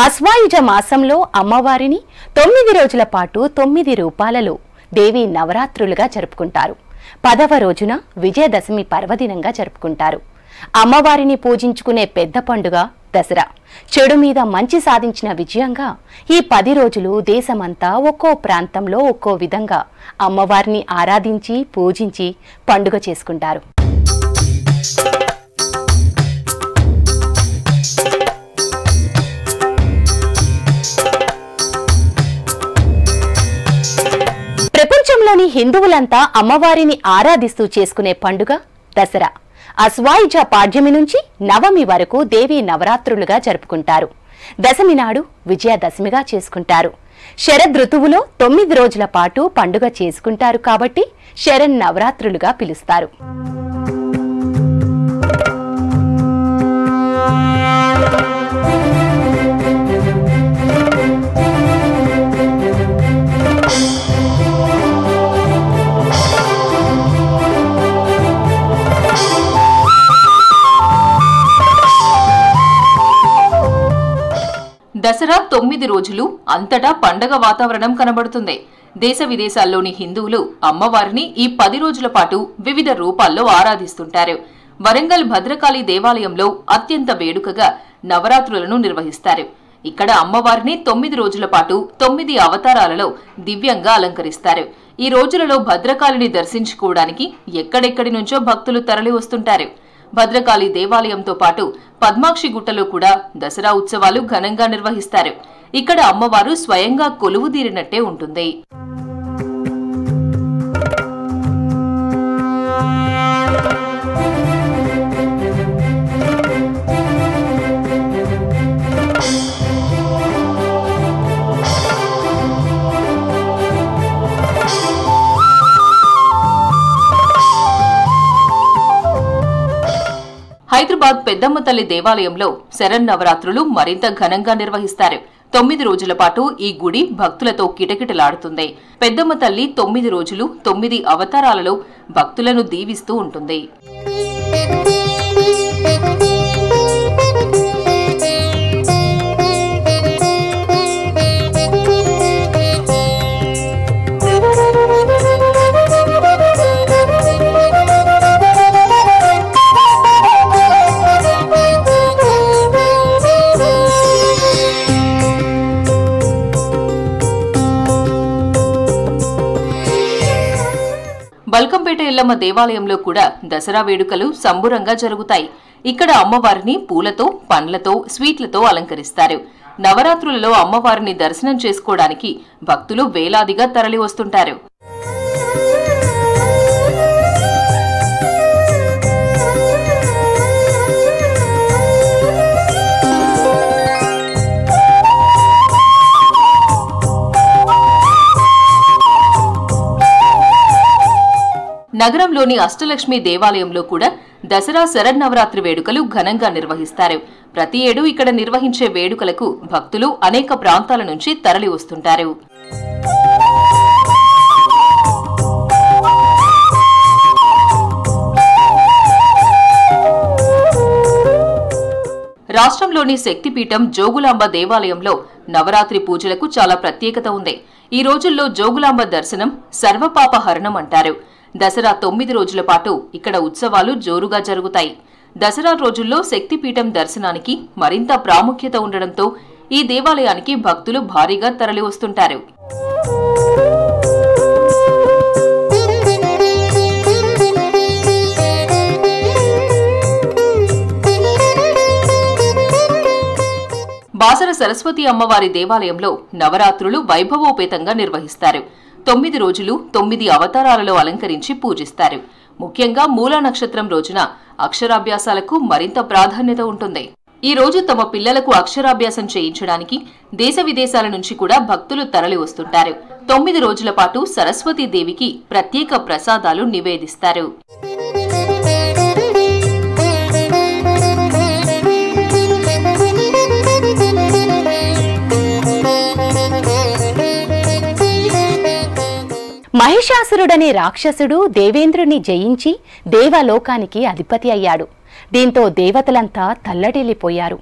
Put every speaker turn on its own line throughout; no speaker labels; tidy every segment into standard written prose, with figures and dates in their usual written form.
అశ్వాయుజ మాసంలో అమ్మవారిని 9 రోజుల పాటు 9 రూపాలలో దేవి నవరాత్రులుగా జరుపుకుంటారు. 10వ రోజున విజయదశమి పర్వదినంగా జరుపుకుంటారు. అమ్మవారిని పూజించుకునే పెద్ద పండుగ దసరా. చెడు మీద మంచి సాధించిన విజయంగా ఈ 10 రోజులు దేశమంతా ఒక్కో ప్రాంతంలో ఒక్కో విధంగా అమ్మవారిని ఆరాధించి పూజించి పండుగ చేసుకుంటారు. ప్రపంచంలోని హిందువులంతా అమ్మవారిని ఆరాధిస్తూ చేసుకునే పండుగ దసరా. అశ్వాయుజ పాడ్యమి నుంచి నవమి వరకు దేవి నవరాత్రులుగా జరుపుకుంటారు. దశమి నాడు విజయదశమిగా చేసుకుంటారు. శరదృతువులో 9 రోజుల పాటు పండుగ చేసుకుంటారు కాబట్టి శరన్నవరాత్రులుగా పిలుస్తారు.
దసరా 9 రోజులు అంతటా పండగ వాతావరణం కనబడుతుంది. దేశ విదేశాల్లోని హిందువులు అమ్మవారిని ఈ 10 రోజుల పాటు వివిధ రూపాల్లో ఆరాధిస్తుంటారు. వరంగల్ భద్రకాళి దేవాలయంలో అత్యంత వేడుకగా నవరాత్రులను నిర్వహిస్తారు. ఇక్కడ అమ్మవారిని 9 రోజుల పాటు 9 అవతారాలలో దివ్యంగా అలంకరిస్తారు. ఈ రోజులలో భద్రకాళిని దర్శించుకోవడానికి ఎక్కడెక్కడి నుంచో భక్తులు తరలి వస్తుంటారు. భద్రకాళి దేవాలయంతో పాటు పద్మాక్షి గుట్టలో కూడా దసరా ఉత్సవాలు ఘనంగా నిర్వహిస్తారు. ఇక్కడ అమ్మవారు స్వయంగా కొలువుదీరినట్టే ఉంటుంది. హైదరాబాద్ పెద్దమ్మ తల్లి దేవాలయంలో శరన్నవరాత్రులు మరింత ఘనంగా నిర్వహిస్తారు. 9 రోజుల పాటు ఈ గుడి భక్తులతో కిటకిటలాడుతుంది. పెద్దమ్మ తల్లి 9 రోజులు 9 అవతారాలలో భక్తులను దీవిస్తూ ఉంటుంది. బల్కంపేట ఎల్లమ్మ దేవాలయంలో కూడా దసరా వేడుకలు సంబురంగా జరుగుతాయి. ఇక్కడ అమ్మవారిని పూలతో, పండ్లతో, స్వీట్లతో అలంకరిస్తారు. నవరాత్రులలో అమ్మవారిని దర్శనం చేసుకోవడానికి భక్తులు వేలాదిగా తరలి వస్తుంటారు. నగరంలోని అష్టలక్ష్మి దేవాలయంలో కూడా దసరా శరన్నవరాత్రి వేడుకలు ఘనంగా నిర్వహిస్తారు. ప్రతి ఏడు ఇక్కడ నిర్వహించే వేడుకలకు భక్తులు అనేక ప్రాంతాల నుంచి తరలి వస్తుంటారు. రాష్ట్రంలోని శక్తిపీఠం జోగులాంబ దేవాలయంలో నవరాత్రి పూజలకు చాలా ప్రత్యేకత ఉంది. ఈ రోజుల్లో జోగులాంబ దర్శనం సర్వపాపహరణం అంటారు. దసరా 9 రోజుల పాటు ఇక్కడ ఉత్సవాలు జోరుగా జరుగుతాయి. దసరా రోజుల్లో శక్తిపీఠం దర్శనానికి మరింత ప్రాముఖ్యత ఉండడంతో ఈ దేవాలయానికి భక్తులు భారీగా తరలి వస్తుంటారు. బాసర సరస్వతి అమ్మవారి దేవాలయంలో నవరాత్రులు వైభవోపేతంగా నిర్వహిస్తారు. 9 రోజులు 9 అవతారాలలో అలంకరించి పూజిస్తారు. ముఖ్యంగా మూలా నక్షత్రం రోజున అక్షరాభ్యాసాలకు మరింత ప్రాధాన్యత ఉంటుంది. ఈ రోజు తమ పిల్లలకు అక్షరాభ్యాసం చేయించడానికి దేశ విదేశాల నుంచి కూడా భక్తులు తరలి వస్తుంటారు. 9 రోజుల పాటు సరస్వతీదేవికి ప్రత్యేక ప్రసాదాలు నివేదిస్తారు.
మహిషాసురుడనే రాక్షసుడు దేవేంద్రుని జయించి దేవలోకానికి అధిపతి అయ్యాడు. దీంతో దేవతలంతా తల్లడిల్లిపోయారు.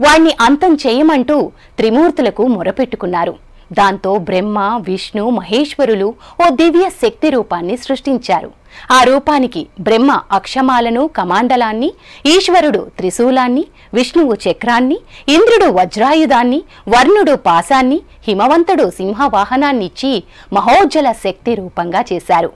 వాణ్ణి అంతం చేయమంటూ త్రిమూర్తులకు మొరపెట్టుకున్నారు. దాంతో బ్రహ్మ, విష్ణు, మహేశ్వరులు ఓ దివ్య శక్తి రూపాన్ని సృష్టించారు. ఆ రూపానికి బ్రహ్మ అక్షమాలను, కమాండలాన్ని, ఈశ్వరుడు త్రిశూలాన్ని, విష్ణువు చక్రాన్ని, ఇంద్రుడు వజ్రాయుధాన్ని, వర్ణుడు పాశాన్ని, హిమవంతుడు సింహవాహనాన్నిచ్చి మహోజ్జల శక్తి రూపంగా చేశారు.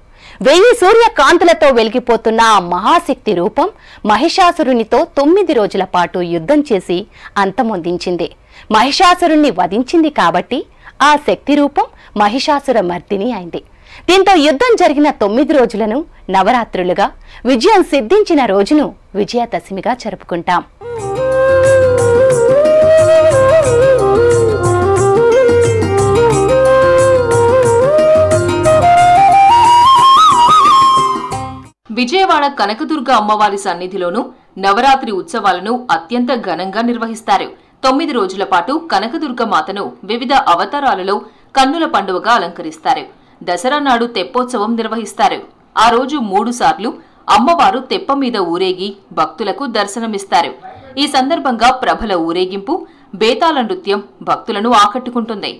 1000 సూర్యకాంతులతో వెలిగిపోతున్న ఆ మహాశక్తి రూపం మహిషాసురునితో 9 రోజుల పాటు యుద్ధం చేసి అంతమొందించింది. మహిషాసురుణ్ణి వధించింది కాబట్టి ఆ శక్తి రూపం మహిషాసుర మర్దిని అయింది. దీంతో యుద్ధం జరిగిన 9 రోజులను నవరాత్రులుగా, విజయం సిద్ధించిన రోజును విజయదశమిగా జరుపుకుంటాం.
విజయవాడ కనకదుర్గ అమ్మవారి సన్నిధిలోనూ నవరాత్రి ఉత్సవాలను అత్యంత ఘనంగా నిర్వహిస్తారు. 9 రోజుల పాటు కనకదుర్గ మాతను వివిధ అవతారాలలో కన్నుల పండువగా అలంకరిస్తారు. దసరా నాడు తెప్పోత్సవం నిర్వహిస్తారు. ఆ రోజు 3 సార్లు అమ్మవారు తెప్ప మీద ఊరేగి భక్తులకు దర్శనమిస్తారు. ఈ సందర్భంగా ప్రభల ఊరేగింపు, బేతాళ నృత్యం భక్తులను ఆకట్టుకుంటుంది.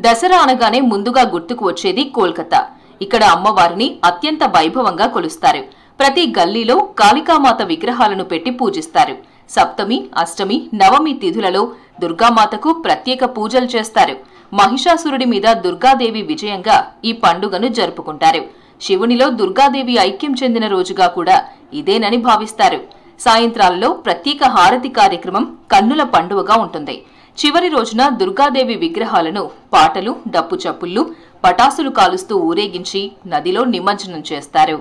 దసరా అనగానే ముందుగా గుర్తుకు వచ్చేది కోల్కతా. ఇక్కడ అమ్మవారిని అత్యంత వైభవంగా కొలుస్తారు. ప్రతి గల్లీలో కాళికామాత విగ్రహాలను పెట్టి పూజిస్తారు. సప్తమి, అష్టమి, నవమి తిథులలో దుర్గామాతకు ప్రత్యేక పూజలు చేస్తారు. మహిషాసురుడి మీద దుర్గాదేవి విజయంగా ఈ పండుగను జరుపుకుంటారు. శివునిలో దుర్గాదేవి ఐక్యం చెందిన రోజుగా కూడా ఇదేనని భావిస్తారు. సాయంత్రాలలో ప్రత్యేక హారతి కార్యక్రమం కన్నుల పండుగగా ఉంటుంది. చివరి రోజున దుర్గాదేవి విగ్రహాలను పాటలు, డప్పు చప్పుళ్లు, పటాసులు కాలుస్తూ ఊరేగించి నదిలో నిమజ్జనం చేస్తారు.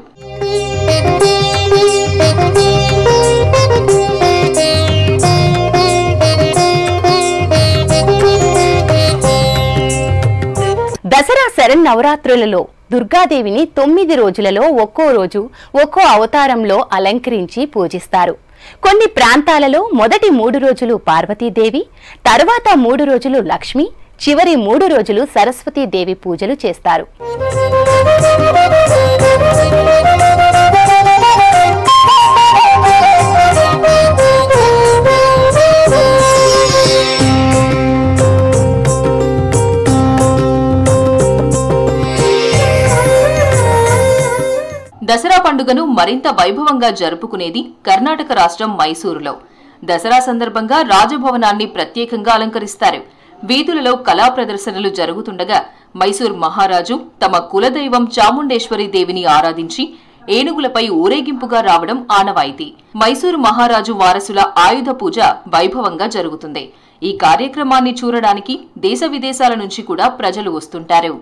దసరా శరన్నవరాత్రులలో దుర్గాదేవిని 9 రోజులలో ఒక్కో రోజు ఒక్కో అవతారంలో అలంకరించి పూజిస్తారు. కొన్ని ప్రాంతాలలో మొదటి 3 రోజులు పార్వతీదేవి, తర్వాత 3 రోజులు లక్ష్మి, చివరి 3 రోజులు సరస్వతీదేవి పూజలు చేస్తారు.
దసరా పండుగను మరింత వైభవంగా జరుపుకునేది కర్ణాటక రాష్ట్రం మైసూరులో. దసరా సందర్భంగా రాజభవనాన్ని ప్రత్యేకంగా అలంకరిస్తారు. వీధులలో కళా ప్రదర్శనలు జరుగుతుండగా మైసూర్ మహారాజు తమ కులదైవం చాముండేశ్వరి దేవిని ఆరాధించి ఏనుగులపై ఊరేగింపుగా రావడం ఆనవాయితీ. మైసూరు మహారాజు వారసుల ఆయుధ పూజ వైభవంగా జరుగుతుంది. ఈ కార్యక్రమాన్ని చూడడానికి దేశ విదేశాల నుంచి కూడా ప్రజలు వస్తుంటారు.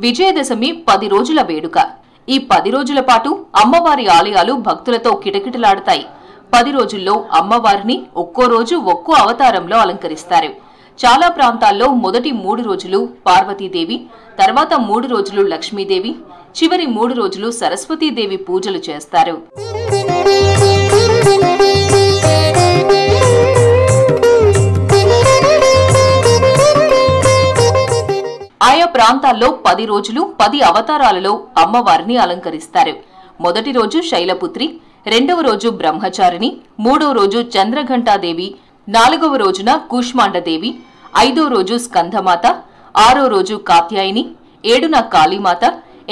విజయదశమి 10 రోజుల వేడుక. ఈ 10 రోజుల పాటు అమ్మవారి ఆలయాలు భక్తులతో కిటకిటలాడతాయి. 10 రోజుల్లో అమ్మవారిని ఒక్కో రోజు ఒక్కో అవతారంలో అలంకరిస్తారు. చాలా ప్రాంతాల్లో మొదటి 3 రోజులు పార్వతీదేవి, తర్వాత 3 రోజులు లక్ష్మీదేవి, చివరి 3 రోజులు సరస్వతీదేవి పూజలు చేస్తారు. ఆయా ప్రాంతాల్లో 10 రోజులు 10 అవతారాలలో అమ్మవారిని అలంకరిస్తారు. మొదటి రోజు శైలపుత్రి, రెండవ రోజు బ్రహ్మచారిణి, మూడవ రోజు చంద్రఘంటాదేవి, 4వ రోజున కూష్మాండదేవి, 5వ రోజు స్కంధమాత, 6వ రోజు కాత్యాయిని, 7న కాళీమాత,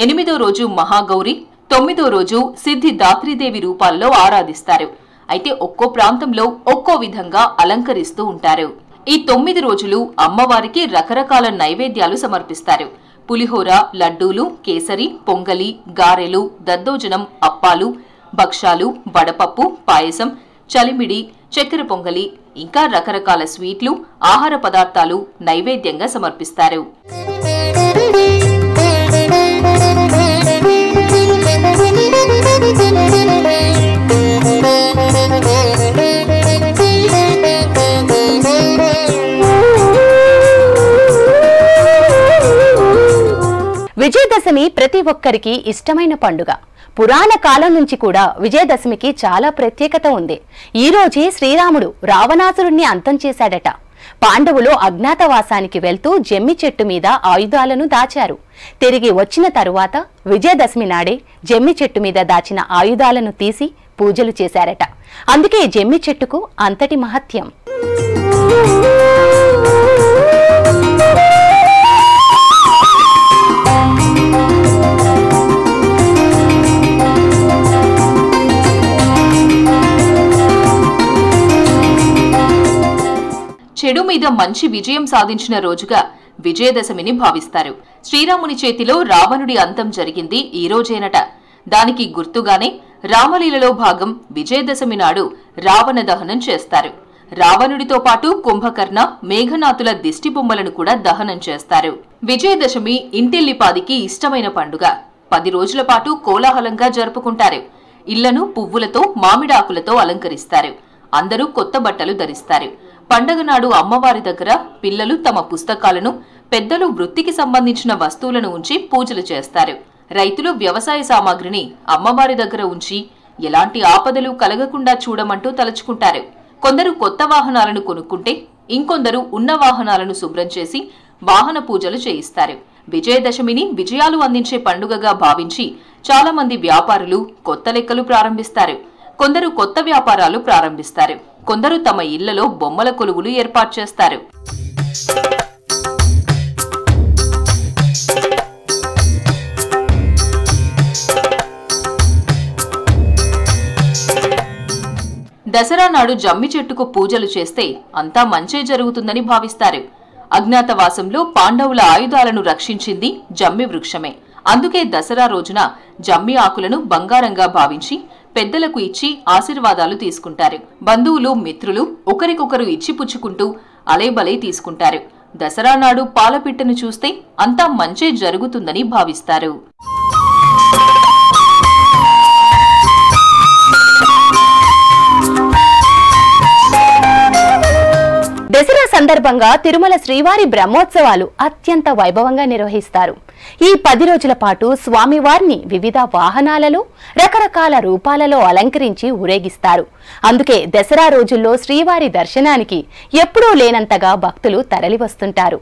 8వ రోజు మహాగౌరి, 9వ రోజు సిద్ధిదాత్రీదేవి రూపాల్లో ఆరాధిస్తారు. అయితే ఒక్కో ప్రాంతంలో ఒక్కో విధంగా అలంకరిస్తూ ఉంటారు. ఈ 9 రోజులు అమ్మవారికి రకరకాల నైవేద్యాలు సమర్పిస్తారు. పులిహోర, లడ్డూలు, కేసరి, పొంగలి, గారెలు, దద్దోజనం, అప్పాలు, భక్షాలు, వడపప్పు, పాయసం, చలిమిడి, చక్కెర పొంగలి, ఇంకా రకరకాల స్వీట్లు, ఆహార పదార్థాలు నైవేద్యంగా సమర్పిస్తారు.
విజయదశమి ప్రతి ఒక్కరికి ఇష్టమైన పండుగ. పురాణ కాలం నుంచి కూడా విజయదశమికి చాలా ప్రత్యేకత ఉంది. ఈ రోజే శ్రీరాముడు రావణాసురుణ్ణి అంతం చేశాడట. పాండవులు అజ్ఞాతవాసానికి వెళ్తూ జమ్మి చెట్టు మీద ఆయుధాలను దాచారు. తిరిగి వచ్చిన తరువాత విజయదశమి నాడే జమ్మి చెట్టు మీద దాచిన ఆయుధాలను తీసి పూజలు చేశారట. అందుకే జమ్మి చెట్టుకు అంతటి మహత్యం.
చెడు మీద మంచి విజయం సాధించిన రోజుగా విజయదశమిని భావిస్తారు. శ్రీరాముని చేతిలో రావణుడి అంతం జరిగింది ఈ రోజేనట. దానికి గుర్తుగానే రామలీలలో భాగం విజయదశమి నాడు రావణ దహనం చేస్తారు. రావణుడితో పాటు కుంభకర్ణ, మేఘనాథుల దిష్టి బొమ్మలను కూడా దహనం చేస్తారు. విజయదశమి ఇంటిల్లిపాదికి ఇష్టమైన పండుగ. 10 రోజుల పాటు కోలాహలంగా జరుపుకుంటారు. ఇళ్లను పువ్వులతో, మామిడాకులతో అలంకరిస్తారు. అందరూ కొత్త బట్టలు ధరిస్తారు. పండగ నాడు అమ్మవారి దగ్గర పిల్లలు తమ పుస్తకాలను, పెద్దలు వృత్తికి సంబంధించిన వస్తువులను ఉంచి పూజలు చేస్తారు. రైతులు వ్యవసాయ సామాగ్రిని అమ్మవారి దగ్గర ఉంచి ఎలాంటి ఆపదలు కలగకుండా చూడమంటూ తలుచుకుంటారు. కొందరు కొత్త వాహనాలను కొనుక్కుంటే ఇంకొందరు ఉన్న వాహనాలను శుభ్రం చేసి వాహన పూజలు చేయిస్తారు. విజయదశమిని విజయాలు అందించే పండుగగా భావించి చాలా మంది వ్యాపారులు కొత్త లెక్కలు ప్రారంభిస్తారు. కొందరు కొత్త వ్యాపారాలు ప్రారంభిస్తారు. కొందరు తమ ఇళ్లలో బొమ్మల కొలువులు ఏర్పాటు చేస్తారు. దసరా నాడు జమ్మి చెట్టుకు పూజలు చేస్తే అంతా మంచే జరుగుతుందని భావిస్తారు. అజ్ఞాతవాసంలో పాండవుల ఆయుధాలను రక్షించింది జమ్మి వృక్షమే. అందుకే దసరా రోజున జమ్మి ఆకులను బంగారంగా భావించి పెద్దలకు ఇచ్చి ఆశీర్వాదాలు తీసుకుంటారు. బంధువులు, మిత్రులు ఒకరికొకరు ఇచ్చిపుచ్చుకుంటూ అలేబలే తీసుకుంటారు. దసరా నాడు పాలపిట్టను చూస్తే అంతా మంచే జరుగుతుందని భావిస్తారు.
దసరా సందర్భంగా తిరుమల శ్రీవారి బ్రహ్మోత్సవాలు అత్యంత వైభవంగా నిర్వహిస్తారు. ఈ 10 రోజుల పాటు స్వామివారిని వివిధ వాహనాలలో, రకరకాల రూపాలలో అలంకరించి ఊరేగిస్తారు. అందుకే దసరా రోజుల్లో శ్రీవారి దర్శనానికి ఎప్పుడూ లేనంతగా భక్తులు తరలివస్తుంటారు.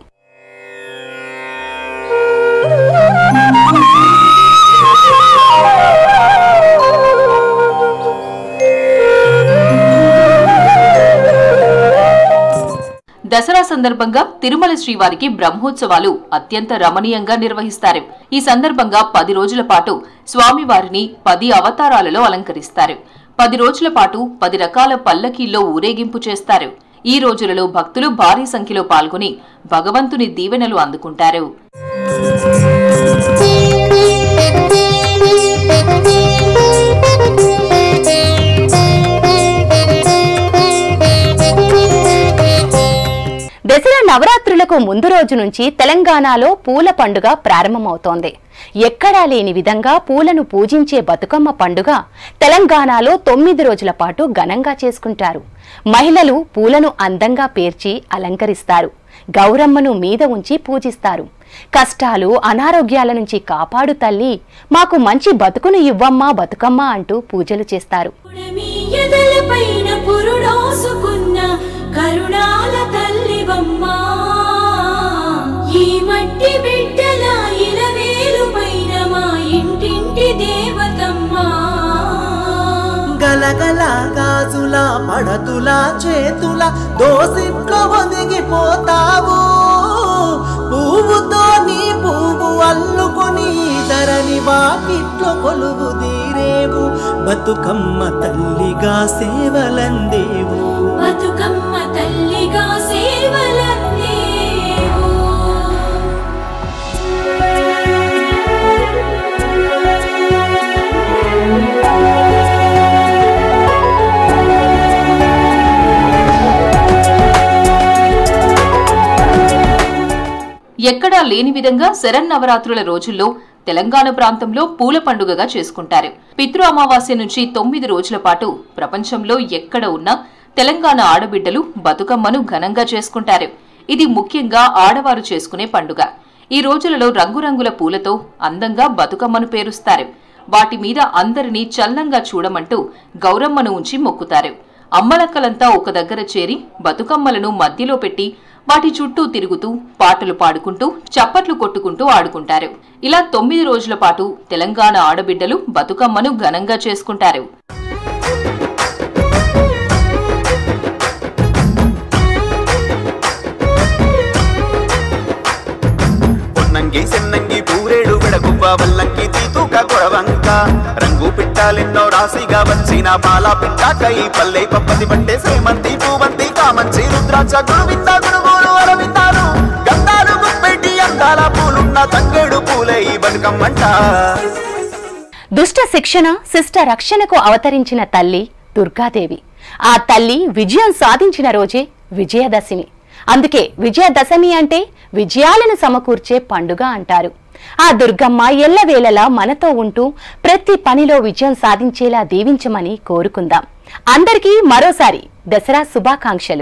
దసరా సందర్భంగా తిరుమల శ్రీవారికి బ్రహ్మోత్సవాలు అత్యంత రమణీయంగా నిర్వహిస్తారు. ఈ సందర్భంగా 10 రోజుల పాటు స్వామివారిని 10 అవతారాలలో అలంకరిస్తారు. 10 రోజుల పాటు 10 రకాల పల్లకీల్లో ఊరేగింపు చేస్తారు. ఈ రోజులలో భక్తులు భారీ సంఖ్యలో పాల్గొని భగవంతుని దీవెనలు అందుకుంటారు.
దసరా నవరాత్రులకు ముందు రోజు నుంచి తెలంగాణలో పూల పండుగ ప్రారంభమవుతోంది. ఎక్కడా లేని విధంగా పూలను పూజించే బతుకమ్మ పండుగ తెలంగాణలో 9 రోజుల పాటు ఘనంగా చేసుకుంటారు. మహిళలు పూలను అందంగా పేర్చి అలంకరిస్తారు. గౌరమ్మను మీద ఉంచి పూజిస్తారు. కష్టాలు, అనారోగ్యాల నుంచి కాపాడు తల్లి, మాకు మంచి బతుకును ఇవ్వమ్మా బతుకమ్మ అంటూ పూజలు చేస్తారు.
కరుణాల తల్లివమ్మా, ఈ మట్టి బిడ్డల ఇలవేలు పైన మా ఇంటింటి దేవతమ్మా.
గలగల గాజుల పడతుల చేతుల దోసిట్లో ఒదిగిపోతావు. పువ్వుతో నీ పువ్వు అల్లుకొని ధరణి వాకిట్లో కొలువు తీరేవు. బతుకమ్మ తల్లిగా సేవలందేవు,
బతుకమ్మ తల్లిగా సేవలందేవు.
ఎక్కడా లేని విధంగా శరన్నవరాత్రుల రోజుల్లో తెలంగాణ ప్రాంతంలో పూల పండుగగా చేసుకుంటారు. పితృ అమావాస్య నుంచి 9 రోజుల పాటు ప్రపంచంలో ఎక్కడ ఉన్నా తెలంగాణ ఆడబిడ్డలు బతుకమ్మను ఘనంగా చేసుకుంటారు. ఇది ముఖ్యంగా ఆడవారు చేసుకునే పండుగ. ఈ రోజులలో రంగురంగుల పూలతో అందంగా బతుకమ్మను పేరుస్తారు. వాటి మీద అందరినీ చల్లంగా చూడమంటూ గౌరమ్మను ఉంచి మొక్కుతారు. అమ్మలక్కలంతా ఒక దగ్గర చేరి బతుకమ్మలను మధ్యలో పెట్టి వాటి చుట్టూ తిరుగుతూ పాటలు పాడుకుంటూ చప్పట్లు కొట్టుకుంటూ ఆడుకుంటారు. ఇలా 9 రోజుల పాటు తెలంగాణ ఆడబిడ్డలు బతుకమ్మను ఘనంగా చేసుకుంటారు.
పొన్నంగి సెన్నంగి పూరేడు విడగువ్వ వల్లంకి తీతూక కొరవంక రంగు పిట్టాలెన్నో రాశిగా వచ్చిన పాల పిట్టాకై పల్లె పప్పది పట్టే సేమంతి పూవంతి కామంచి రుద్రాక్ష గురువింద గురుగోలు అరవిందాలు గంధాలు గుప్పెట్టి అందాల పూలున్న తంగేడు పూలే ఈ బతుకమ్మంట.
దుష్ట శిక్షణ శిష్ట రక్షణకు అవతరించిన తల్లి దుర్గాదేవి. ఆ తల్లి విజయం సాధించిన రోజే విజయదశమి. అందుకే విజయదశమి అంటే విజయాలను సమకూర్చే పండుగ అంటారు. ఆ దుర్గమ్మ ఎల్లవేళలా మనతో ఉంటూ ప్రతి పనిలో విజయం సాధించేలా దీవించమని కోరుకుందాం. అందరికీ మరోసారి దసరా శుభాకాంక్షలు.